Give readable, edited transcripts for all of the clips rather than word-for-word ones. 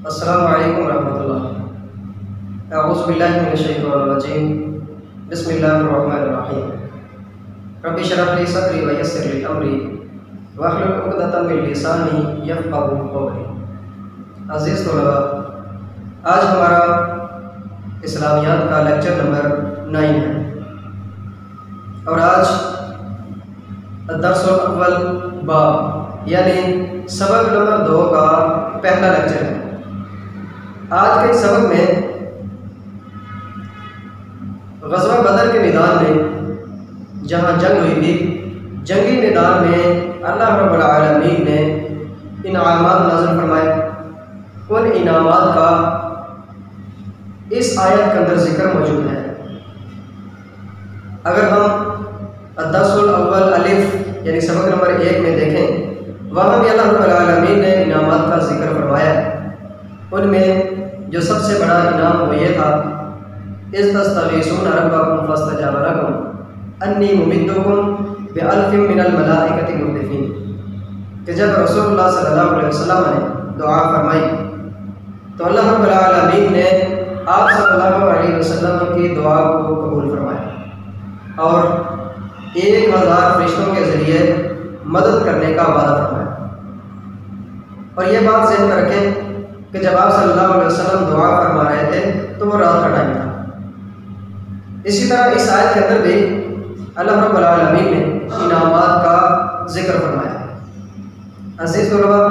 السلام علیکم ورحمۃ اللہ۔ اعوذ باللہ من الشیطان الرجیم، بسم اللہ الرحمن الرحیم۔ رب اشرح لی صدری ویسر لی امری واحلل عقدۃ من لسانی یفقہوا قولی۔ عزیز طلباء، آج ہمارا اسلامیات کا لیکچر نمبر 9 ہے اور آج الدرس الاول باب یعنی سبق نمبر 2 کا پہلا لیکچر ہے۔ آج کے سبق میں غزوہ بدر کے میدان میں جہاں جنگ ہوئی تھی، جنگی میدان میں اللہ رب العالمین نے انعامات نازل فرمائے۔ ان انعامات کا اس آیت کے اندر ذکر موجود ہے۔ اگر ہم الدرس الاول الف یعنی سبق نمبر 1 میں دیکھیں، وہاں بھی اللہ رب العالمین نے انعامات کا ذکر فرمایا۔ ان میں جو سب سے بڑا انعام وہ یہ تھا، اذ تستغیثون ربکم فاستجاب لکم انی ممدکم بألف من الملائکۃ مردفین، کہ جب رسول اللہ صلی اللہ علیہ وسلم نے دعا فرمائی تو اللہ رب العالمین نے آپ صلی اللہ علیہ وسلم کی دعا کو قبول فرمایا اور 1000 فرشتوں کے ذریعے مدد کرنے کا وعدہ فرمایا۔ اور یہ بات ذہن میں رکھیں کہ جب آپ صلی اللہ علیہ وسلم دعا فرما رہے تھے تو وہ رات کا ٹائم تھا۔ اسی طرح اس آیت کے اندر بھی اللہ رب العالمین نے انعامات کا ذکر فرمایا۔ عزیز طلباء،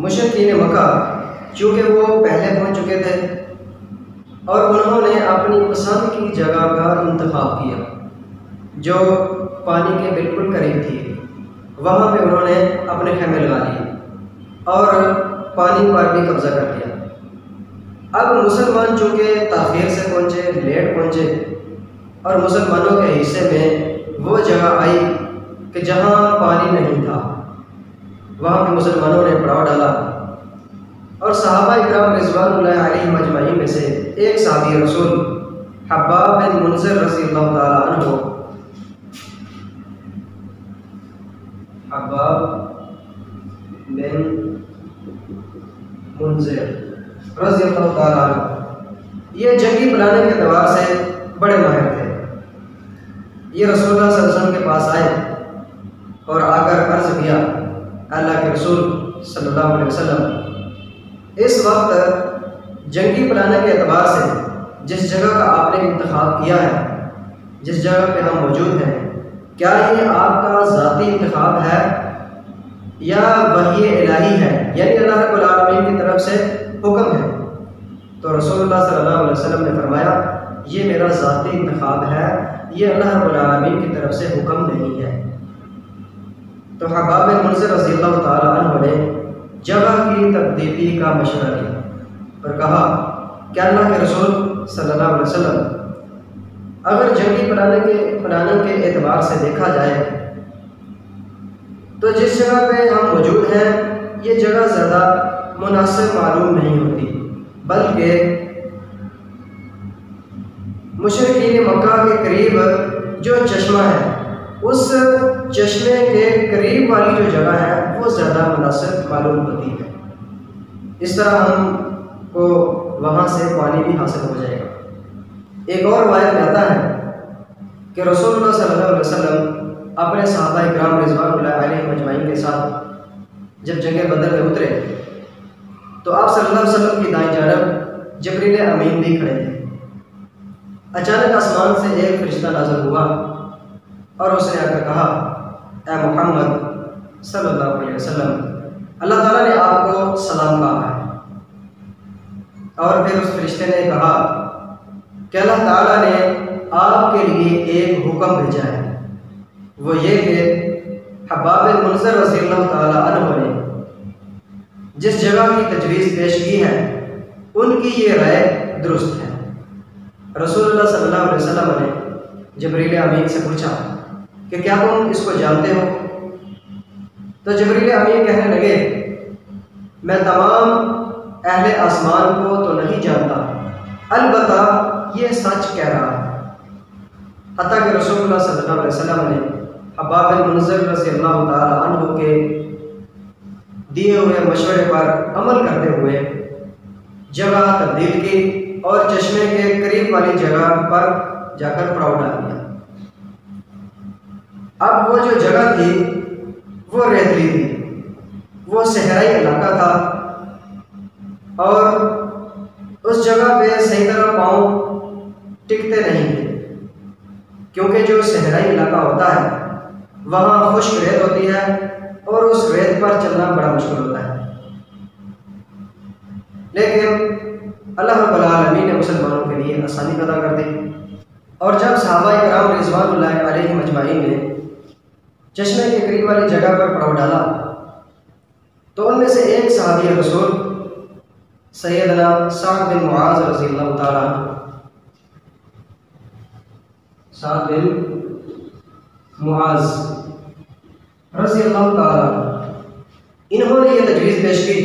مشرکین مکہ چونکہ وہ پہلے پہنچ چکے تھے اور انہوں نے اپنی پسند کی جگہ کا انتخاب کیا جو پانی کے بالکل قریب تھی۔ وہاں پہ انہوں نے اپنے خیمے لگا لیے اور پانی پر بھی قبضہ کر لیا۔ اب مسلمان چونکہ تاخیر سے پہنچے، لیٹ پہنچے، اور مسلمانوں کے حصے میں وہ جگہ آئی کہ جہاں پانی نہیں تھا، وہاں پہ مسلمانوں نے پڑاؤ ڈالا اور صحابہ اکرام رضوان اللہ علیہم اجمعین میں سے ایک صحابی رسول حباب بن منذر رضی اللہ تعالیٰ عنہ، حباب بن منذر رضی اللہ تعالیٰ عنہ، یہ جنگی پلاننگ کے اعتبار سے بڑے ماہر تھے۔ یہ رسول اللہ صلی اللہ علیہ وسلم کے پاس آئے اور آ کر عرض کیا، اللہ کے رسول صلی اللہ علیہ وسلم، اس وقت جنگی پلاننگ کے اعتبار سے جس جگہ کا آپ نے انتخاب کیا ہے، جس جگہ پہ ہم موجود ہیں، کیا یہ آپ کا ذاتی انتخاب ہے یا وحی الہی ہے، یعنی اللہ رب العالمین کی طرف سے حکم ہے؟ تو رسول اللہ صلی اللہ علیہ وسلم نے فرمایا، یہ میرا ذاتی انتخاب ہے، یہ اللہ رب العالمین کی طرف سے حکم نہیں ہے۔ تو حباب بن منذر رضی اللہ تعالیٰ عنہ نے جگہ کی تبدیلی کا مشورہ دیا اور کہا کہ اللہ کے رسول صلی اللہ علیہ وسلم، اگر جنگی پلاننگ کے اعتبار سے دیکھا جائے تو جس جگہ پہ ہم موجود ہیں یہ جگہ زیادہ مناسب معلوم نہیں ہوتی، بلکہ مشرکین مکہ کے قریب جو چشمہ ہے، اس چشمے کے قریب والی جو جگہ ہے وہ زیادہ مناسب معلوم ہوتی ہے۔ اس طرح ہم کو وہاں سے پانی بھی حاصل ہو جائے گا۔ ایک اور روایت میں آتا ہے کہ رسول اللہ صلی اللہ علیہ وسلم اپنے صحابہ اکرام رضوان اللہ علیہم اجمعین کے ساتھ جب جنگ بدر میں اترے تو آپ صلی اللہ علیہ وسلم کی دائیں جانب جبریل امین بھی کھڑے تھے۔ اچانک آسمان سے ایک فرشتہ نازل ہوا اور اس نے آ کر کہا، اے محمد صلی اللہ علیہ وسلم، اللہ تعالیٰ نے آپ کو سلام کہا ہے۔ اور پھر اس فرشتے نے کہا کہ اللہ تعالیٰ نے آپ کے لیے ایک حکم بھیجا ہے، وہ یہ کہ حباب بن منذر رضی اللہ تعالیٰ عنہ نے جس جگہ کی تجویز پیش کی ہے ان کی یہ رائے درست ہے۔ رسول اللہ صلی اللہ علیہ وسلم نے جبریل امین سے پوچھا کہ کیا تم اس کو جانتے ہو؟ تو جبریل امین کہنے لگے، میں تمام اہل آسمان کو تو نہیں جانتا، البتہ یہ سچ کہہ رہا ہے۔ حتیٰ کہ رسول اللہ صلی اللہ علیہ وسلم نے حباب بن منذر رضی اللہ تعالیٰ عنہ کے دیے ہوئے مشورے پر عمل کرتے ہوئے جگہ تبدیل کی اور چشمے کے قریب والی جگہ پر جا کر پڑاؤ ڈال دیا۔ اب وہ جو جگہ تھی وہ ریتلی تھی، وہ صحرائی علاقہ تھا، اور اس جگہ پہ صحیح طرح پاؤں ٹکتے نہیں تھے، کیونکہ جو صحرائی علاقہ ہوتا ہے وہاں خشک ریت ہوتی ہے اور اس ریت پر چلنا بڑا مشکل ہوتا ہے۔ لیکن اللہ رب العالمین نے مسلمانوں کے لیے آسانی پیدا کر دی، اور جب صحابہ کرام رضوان اللہ علیہم اجمعین نے چشمے کے قریب والی جگہ پر پڑاؤ ڈالا تو ان میں سے ایک صحابی رسول سیدنا سعد بن معاذ رضی اللہ تعالیٰ سعد بن معاذ رضی اللہ تعالیٰ انہوں نے یہ تجویز پیش کی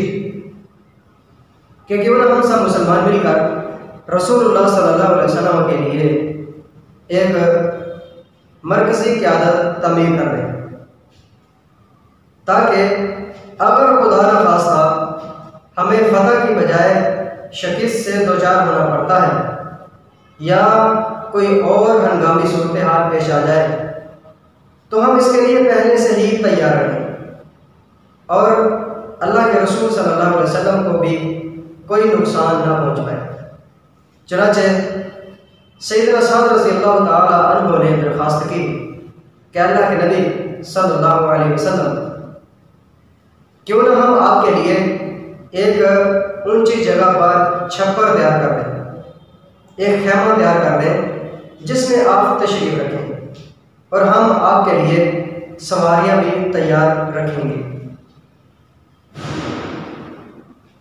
کہ کیوں نہ ہم سب مسلمان مل کر رسول اللہ صلی اللہ علیہ وسلم کے لیے ایک مرکزی قیادت تعمیر کر دیں، تاکہ اگر خدا نخواستہ ہمیں فتح کی بجائے شکست سے دوچار ہونا پڑتا ہے یا کوئی اور ہنگامی صورتحال پیش آ جائے تو ہم اس کے لیے پہلے سے ہی تیار رہیں، اور اللہ کے رسول صلی اللہ علیہ وسلم کو بھی کوئی نقصان نہ پہنچ پائے۔ چنانچہ سیدنا سعد رضی اللہ تعالیٰ عنہ نے درخواست کی کہ اللہ کے نبی صلی اللہ علیہ وسلم کیوں نہ ہم آپ کے لیے ایک اونچی جگہ پر چھپر تیار کر دیں، ایک خیمہ تیار کر دیں جس میں آپ تشریف رکھیں، اور ہم آپ کے لیے سواریاں بھی تیار رکھیں گے،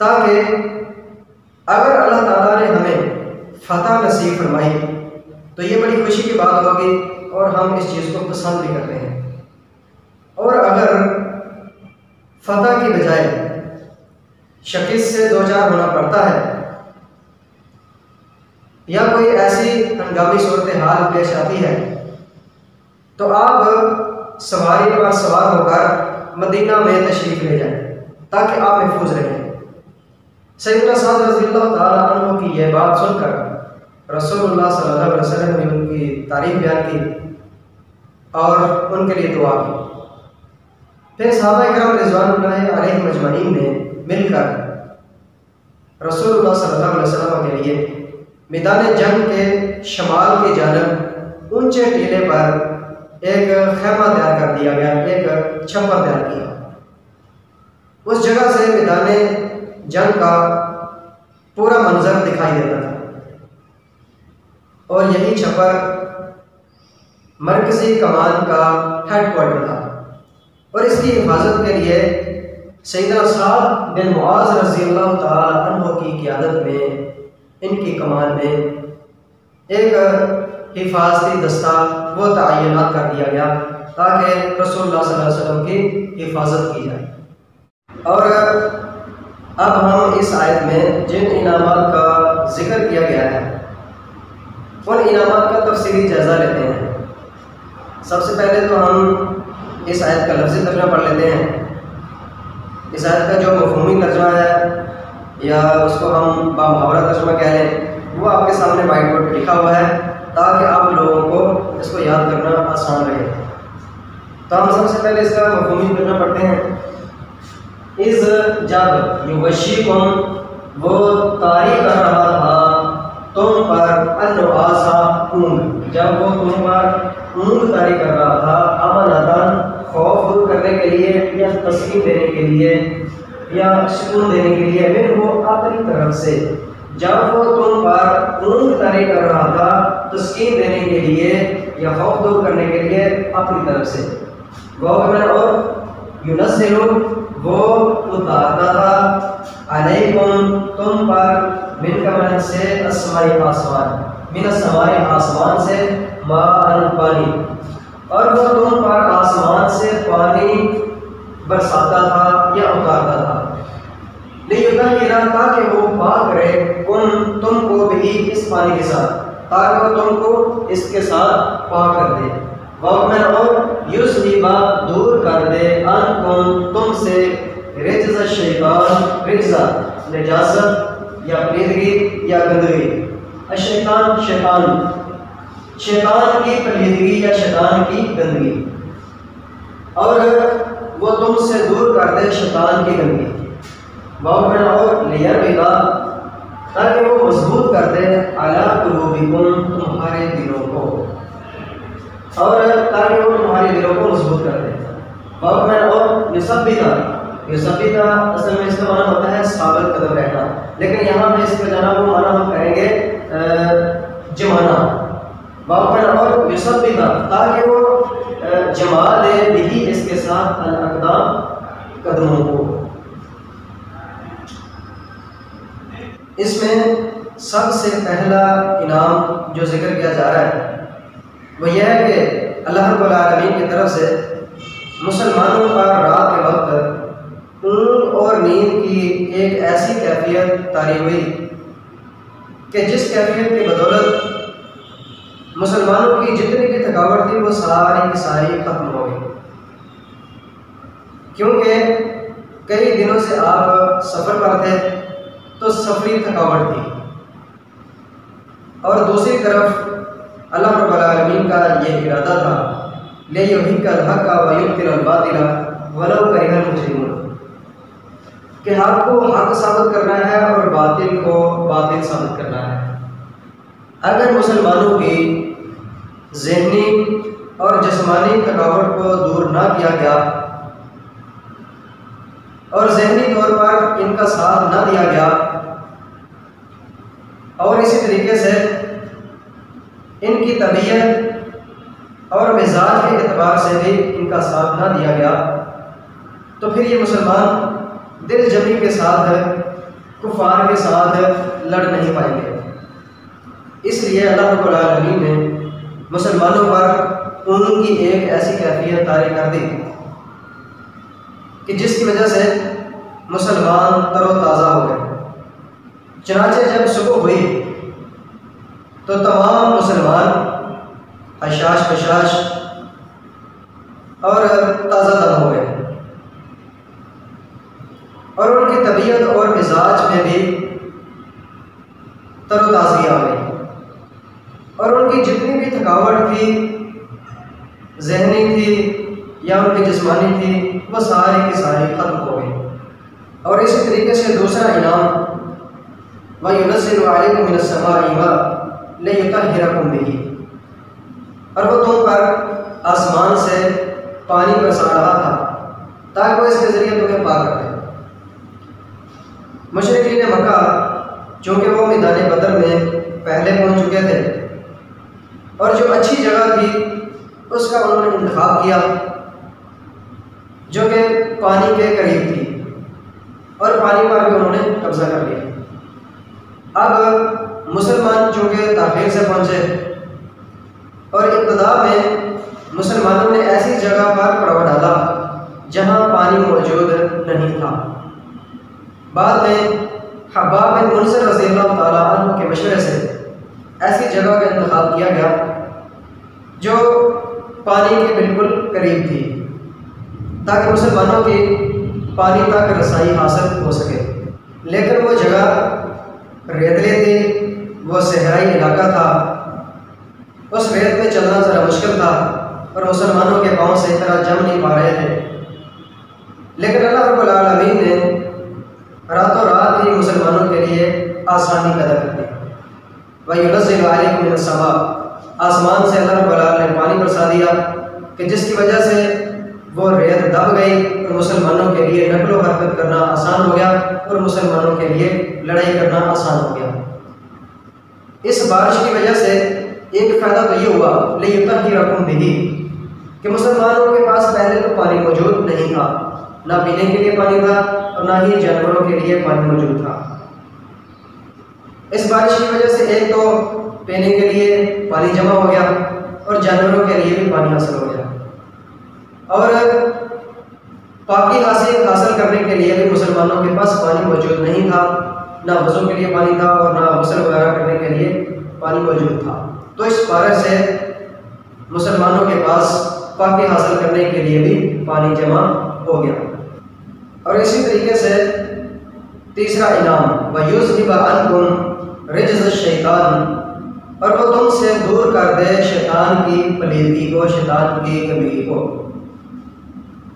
تاکہ اگر اللہ تعالیٰ نے ہمیں فتح نصیب فرمائی تو یہ بڑی خوشی کی بات ہوگی اور ہم اس چیز کو پسند بھی کرتے ہیں، اور اگر فتح کی بجائے شکست سے دوچار ہونا پڑتا ہے یا کوئی ایسی ہنگامی صورتحال پیش آتی ہے تو آپ سواری پر سوار ہو کر مدینہ میں تشریف لے جائیں تاکہ آپ محفوظ رہیں۔ سیدنا سعد رضی اللہ تعالیٰ عنہ کی یہ بات سن کر رسول اللہ صلی اللہ علیہ وسلم نے ان کی تعریف بیان کی اور ان کے لیے دعا کی۔ پھر صحابہ کرام رضوان اللہ علیہم اجمعین نے مل کر رسول اللہ صلی اللہ علیہ وسلم کے لیے میدان جنگ کے شمال کی جانب اونچے ٹیلے پر ایک خیمہ تیار کر دیا گیا، ایک چھپر تیار کیا۔ اس جگہ سے میدان جنگ کا پورا منظر دکھائی دیتا تھا، اور یہی چھپر مرکزی کمان کا ہیڈ کوارٹر تھا، اور اس کی حفاظت کے لیے سیدنا سعد بن معاذ رضی اللہ تعالی عنہ کی قیادت میں ان کی کمان میں ایک حفاظتی دستہ وہ تعینات کر دیا گیا تاکہ رسول اللہ صلی اللہ علیہ وسلم کی حفاظت کی جائے۔ اور اب ہم اس آیت میں جن انعامات کا ذکر کیا گیا ہے ان انعامات کا تفصیلی جائزہ لیتے ہیں۔ سب سے پہلے تو ہم اس آیت کا لفظی ترجمہ پڑھ لیتے ہیں۔ اس آیت کا جو مفہومی ترجمہ ہے یا اس کو ہم بامحاورہ ترجمہ کہہ لیں وہ آپ کے سامنے وائٹ بورڈ پہ لکھا ہوا ہے تاکہ آپ لوگوں کو اس کو یاد کرنا آسان رہے۔ تو ہم سب سے پہلے اس کا مفہومی ترجمہ پڑھتے ہیں۔ اس جب یغشیکم وہ طاری کر رہا تھا تم پر النعاسا اونگ، جب وہ تم پر اونگ طاری کر رہا تھا، امانتاً خوف دور کرنے کے لیے یا تسکین دینے کے لیے یا سکون دینے کے لیے، من وہ اپنی طرف سے، جب وہ تم پر اونگ طاری کر رہا تھا تسکین دینے کے لیے یا خوف دور کرنے کے لیے اپنی طرف سے، گورنر اور یونسلو وہ اتارتا تھا، علیکم تم پر، من کا معنی سے السماء آسمان، من السماء آسمان سے، ماء پانی، اور وہ تم پر آسمان سے پانی برساتا تھا یا اتارتا تھا، لیطہرا تاکہ وہ پاک رہے، تم کو بھی اس پانی کے ساتھ، تاکہ وہ تم کو اس کے ساتھ پاک کر دے، اور یذہب دور کر دے عنکم تم سے رجز الشیطان، رجز نجاست یا پلیدگی یا گندگی. الشیطان شیطان کی پلیدگی یا شیطان کی گندگی، اور وہ تم سے دور کر دے شیطان کی گندگی. واؤ اور لیئر بلا، تاکہ وہ مضبوط کر دے اعلیٰ قلوبکم تمہارے دلوں کو، اور تاکہ وہ تمہارے دلوں کو مضبوط کر دے. واؤ اور یثبتا اصل میں اس کا معنی ہوتا ہے ثابت قدم رہنا، لیکن یہاں پہ اس کا جناب وہ معنی ہم کہیں گے جمانا. واؤ اور یثبتا، تاکہ وہ جما دے بھی اس کے ساتھ الاقدام قدموں کو. اس میں سب سے پہلا انعام جو ذکر کیا جا رہا ہے وہ یہ ہے کہ اللہ رب العالمین کی طرف سے مسلمانوں پر رات کے وقت اونگ اور نیند کی ایک ایسی کیفیت طاری ہوئی کہ جس کیفیت کی بدولت مسلمانوں کی جتنی بھی تھکاوٹ تھی وہ ساری کی ساری ختم ہو گئی. کیونکہ کئی دنوں سے آپ سفر پر تھے تو سفری تھکاوٹ تھی، اور دوسری طرف اللہ رب العالمین کا یہ ارادہ تھا لِيُحِقَّ الْحَقَّ وَيُبْطِلَ الْبَاطِلَ وَلَوْ كَرِهَ الْمُجْرِمُونَ، کہ حق کو حق ثابت کرنا ہے اور باطل کو باطل ثابت کرنا ہے. اگر مسلمانوں کی ذہنی اور جسمانی تھکاوٹ کو دور نہ کیا گیا اور ذہنی طور پر ان کا ساتھ نہ دیا گیا، اور اسی طریقے سے ان کی طبیعت اور مزاج کے اعتبار سے بھی ان کا ساتھ نہ دیا گیا، تو پھر یہ مسلمان دل جمی کے ساتھ کفار کے ساتھ لڑ نہیں پائیں گے. اس لیے اللہ رب العالمین نے مسلمانوں پر اونگ کی ایک ایسی کیفیت طاری کر دی کہ جس کی وجہ سے مسلمان تر و تازہ ہو گئے. چنانچہ جب صبح ہوئی تو تمام مسلمان حشاش بشاش اور تازہ دم ہو گئے، اور ان کی طبیعت اور مزاج میں بھی تر و تازگی آ گئی، اور ان کی جتنی بھی تھکاوٹ تھی، ذہنی تھی یا ان کی جسمانی تھی، وہ ساری کی ساری ختم ہو گئی. اور اسی طریقے سے دوسرا انعام وَيُنَزِّلُ عَلَيْكُم مِّنَ السَّمَاءِ مَاءً لِيُطَهِّرَكُم بِهِ، اور وہ تم پر آسمان سے پانی برسا رہا تھا تاکہ وہ اس کے ذریعے تمہیں پاک کر دے. مشرکین مکہ چونکہ وہ میدان بدر میں پہلے پہنچ چکے تھے اور جو اچھی جگہ تھی اس کا انہوں نے انتخاب کیا جو کہ پانی کے قریب تھی، اور پانی پر بھی انہوں نے قبضہ کر لیا. اب مسلمان چونکہ تاخیر سے پہنچے اور ابتدا میں مسلمانوں نے ایسی جگہ پر پڑاؤ ڈالا جہاں پانی موجود نہیں تھا. بعد میں حباب بن منذر رضی اللہ تعالیٰ عنہ کے مشورے سے ایسی جگہ کا انتخاب کیا گیا جو پانی کے بالکل قریب تھی تاکہ مسلمانوں کی پانی تک رسائی حاصل ہو سکے. لیکن وہ جگہ ریتلی تھی، وہ صحرائی علاقہ تھا، اس ریت میں چلنا ذرا مشکل تھا اور مسلمانوں کے پاؤں سے طرح جم نہیں پا رہے تھے. لیکن اللہ رب العالمین نے راتوں رات ہی مسلمانوں کے لیے آسانی پیدا کر دی. وَيُنَزِّلُ عَلَيْكُم مِّنَ السَّمَاءِ، آسمان سے اللہ رب العالمین نے پانی برسا دیا کہ جس کی وجہ سے وہ ریت دب گئی اور مسلمانوں کے لیے نقل و حرکت کرنا آسان ہو گیا اور مسلمانوں کے لیے لڑائی کرنا آسان ہو گیا. اس بارش کی وجہ سے ایک فائدہ تو یہ ہوا لِيُطَهِّرَكُم بِهِ کہ مسلمانوں کے پاس پہلے تو پانی موجود نہیں تھا، نہ پینے کے لیے پانی تھا اور نہ ہی جانوروں کے لیے پانی موجود تھا. اس بارش کی وجہ سے ایک تو پینے کے لیے پانی جمع ہو گیا اور جانوروں کے لیے بھی پانی حاصل ہو گیا، اور پاکی حاصل کرنے کے لیے بھی مسلمانوں کے پاس پانی موجود نہیں تھا، نہ وضو کے لیے پانی تھا اور نہ غسل وغیرہ کرنے کے لیے پانی موجود تھا. تو اس بارش سے مسلمانوں کے پاس پاکی حاصل کرنے کے لیے بھی پانی جمع ہو گیا. اور اسی طریقے سے تیسرا انعام وَيُذْهِبَ عَنْكُمْ رِجْزَ الشَّيْطَانِ، اور وہ تم سے دور کر دے شیطان کی پلیتی کو، شیطان کی کمزوری کو۔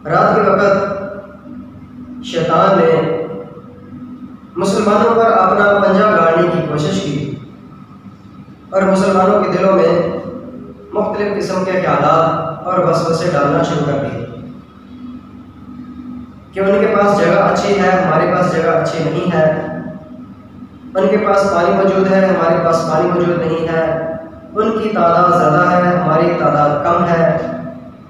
رات کے وقت شیطان نے مسلمانوں پر اپنا پنجہ گاڑنے کی کوشش کی اور مسلمانوں کے دلوں میں مختلف قسم کے خیالات اور وسوسے ڈالنا شروع کر دیے کہ ان کے پاس جگہ اچھی ہے، ہمارے پاس جگہ اچھی نہیں ہے، ان کے پاس پانی موجود ہے، ہمارے پاس پانی موجود نہیں ہے، ان کی تعداد زیادہ ہے، ہماری تعداد کم ہے،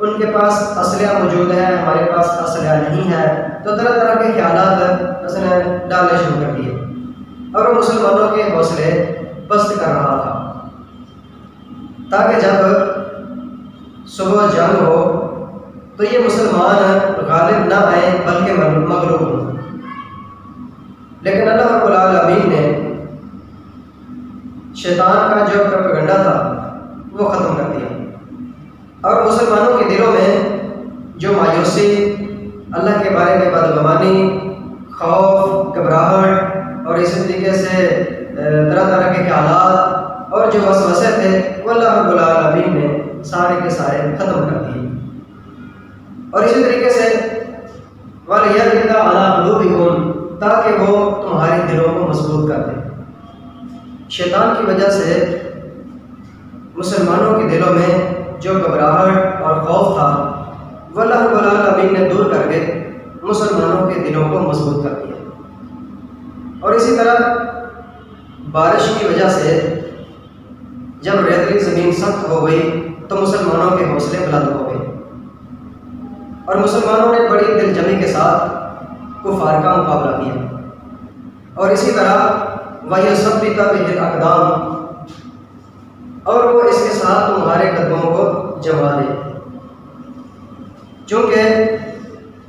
ان کے پاس اسلحہ موجود ہے، ہمارے پاس اسلحہ نہیں ہے۔ تو طرح طرح کے خیالات اس نے ڈالنے شروع کر دیے اور وہ مسلمانوں کے حوصلے پست کر رہا تھا، تاکہ جب صبح جنگ ہو تو یہ مسلمان غالب نہ آئیں بلکہ مغلوب ہوں۔ لیکن اللہ رب العالمین نے شیطان کا جو پروپیگنڈا تھا وہ ختم کر دیا اور مسلمانوں کے دلوں میں جو مایوسی، اللہ کے بارے میں بدگمانی، خوف، گھبراہٹ اور اسی طریقے سے طرح طرح کے خیالات اور جو وسوسے تھے وہ اللہ رب العالمین نے سارے کے سارے ختم کر دیے۔ اور اسی طریقے سے وَلِيَرْبِطَ عَلَىٰ قُلُوبِكُمْ، تاکہ وہ تمہارے دلوں کو مضبوط کر دے۔ شیطان کی وجہ سے مسلمانوں کے دلوں میں جو گھبراہٹ اور خوف تھا وہ اللہ رب العالمین نے دور کر کے مسلمانوں کے دلوں کو مضبوط کر دیا۔ اور اسی طرح بارش کی وجہ سے جب ریتلی زمین سخت ہو گئی تو مسلمانوں کے حوصلے بلند ہو گئے اور مسلمانوں نے بڑی دل جمی کے ساتھ کفار کا مقابلہ کیا۔ اور اسی طرح وَيَثَبِّتَ بِهِ الْأَقْدَامَ، اور وہ اس کے ساتھ تمہارے قدموں کو جما دے، چونکہ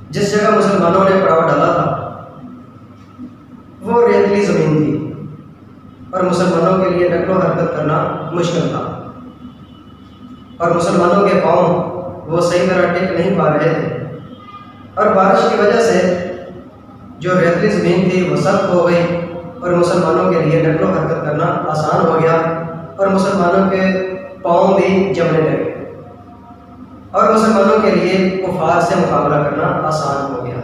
جس جگہ مسلمانوں نے پڑاؤ ڈالا تھا وہ ریتلی زمین تھی اور مسلمانوں کے لیے نقل و حرکت کرنا مشکل تھا اور مسلمانوں کے پاؤں وہ صحیح طرح ٹک نہیں پا رہے تھے، اور بارش کی وجہ سے جو ریتلی زمین تھی وہ سخت ہو گئی اور مسلمانوں کے لیے نقل و حرکت کرنا آسان ہو گیا اور مسلمانوں کے پاؤں بھی جمنے لگے اور مسلمانوں کے لیے کفار سے مقابلہ کرنا آسان ہو گیا۔